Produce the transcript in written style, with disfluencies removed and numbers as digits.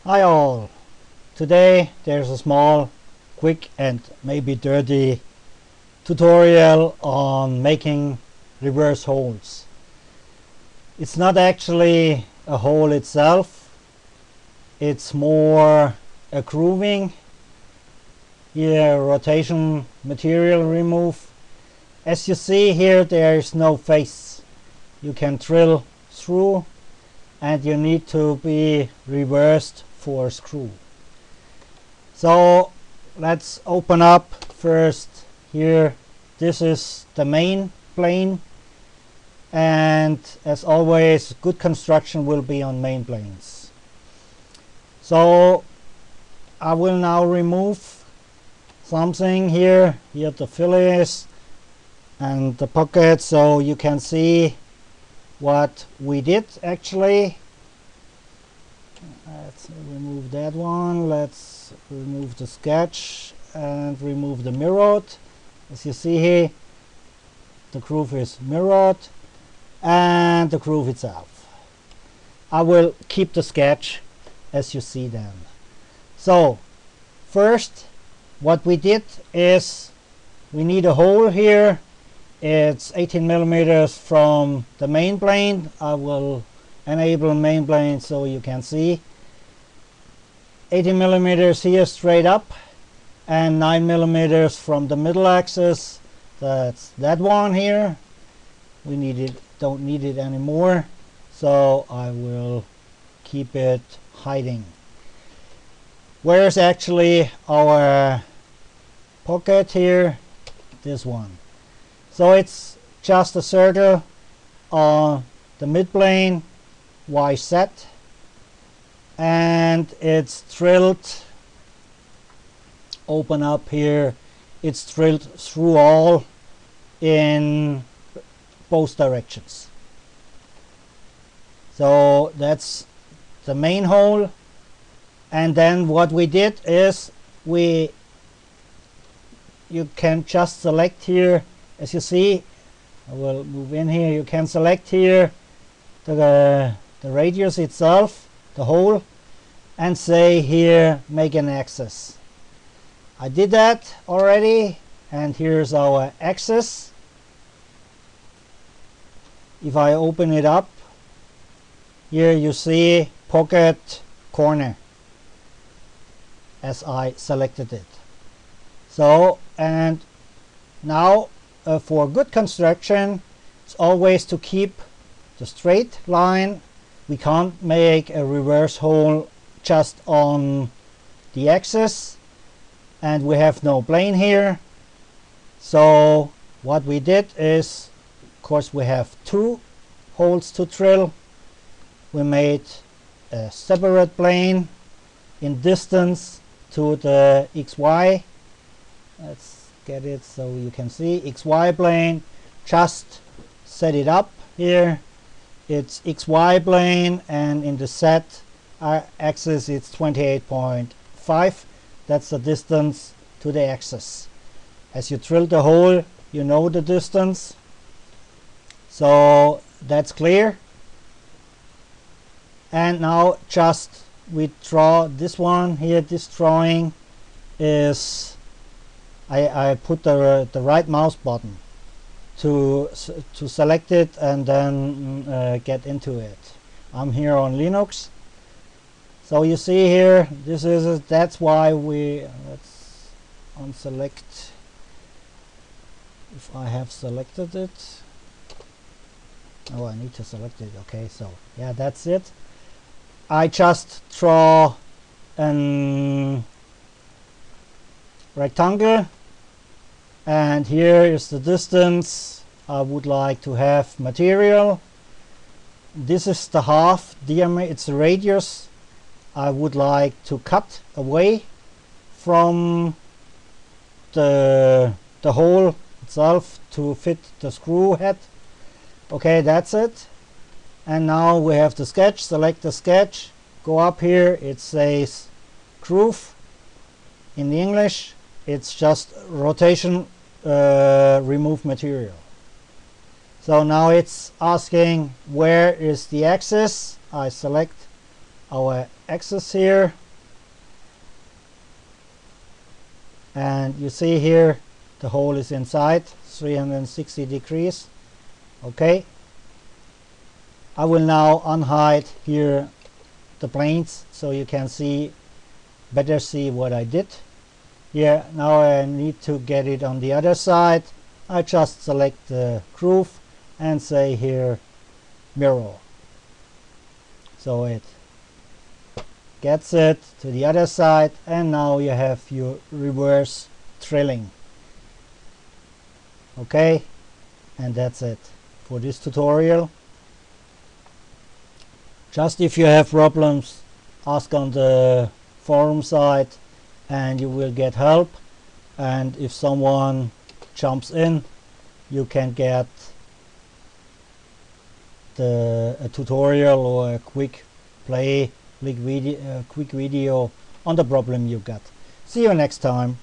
Hi all! Today there's a small, quick and maybe dirty tutorial on making reverse holes. It's not actually a hole itself, it's more a grooving. Here, rotation material remove. As you see here, there is no face. You can drill through and you need to be reversed for a screw. So let's open up first here. This is the main plane, and as always good construction will be on main planes. So I will now remove something here the fillets and the pocket, so you can see what we did actually. Let's remove that one. Let's remove the sketch and remove the mirrored. As you see here, the groove is mirrored and the groove itself. I will keep the sketch as you see then. So first what we did is we need a hole here. It's 18 millimeters from the main plane. I will enable main plane so you can see. 18 millimeters here straight up and 9 millimeters from the middle axis. That's that one here. We need it, don't need it anymore, so I will keep it hiding. Where's actually our pocket here? This one. So it's just a circle on the midplane, YZ, and it's drilled. Open up here, it's drilled through all in both directions. So that's the main hole. And then what we did is you can just select here. As you see, I will move in here. You can select here the radius itself, the hole, and say here make an axis. I did that already, and here's our axis. If I open it up, here you see pocket corner as I selected it. So, and now for good construction, it's always to keep the straight line. We can't make a reverse hole just on the axis, and we have no plane here. So what we did is, of course, we have two holes to drill. We made a separate plane in distance to the XY. Let's get it so you can see XY plane. Just set it up here. It's XY plane, and in the Z axis it's 28.5. That's the distance to the axis. As you drill the hole, you know the distance. So that's clear. And now just we draw this one here. This drawing is I put the right mouse button to select it and then get into it. I'm here on Linux. So you see here, this is it. That's why let's unselect if I have selected it. Oh, I need to select it. Okay, so yeah, that's it. I just draw an rectangle, and here is the distance I would like to have material. This is the half diameter, it's the radius I would like to cut away from the hole itself to fit the screw head. Okay, that's it. And now we have the sketch. Select the sketch, go up here, it says groove. In the English it's just rotation remove material. So now it's asking where is the axis. I select our axis here, and you see here the hole is inside 360 degrees. Okay, I will now unhide here the planes so you can better see what I did. Here now I need to get it on the other side. I just select the groove and say here mirror, so it gets it to the other side, and now you have your reverse drilling. Okay, and that's it for this tutorial. Just if you have problems, ask on the forum site and you will get help, and if someone jumps in, you can get a tutorial or a quick video on the problem you got. See you next time.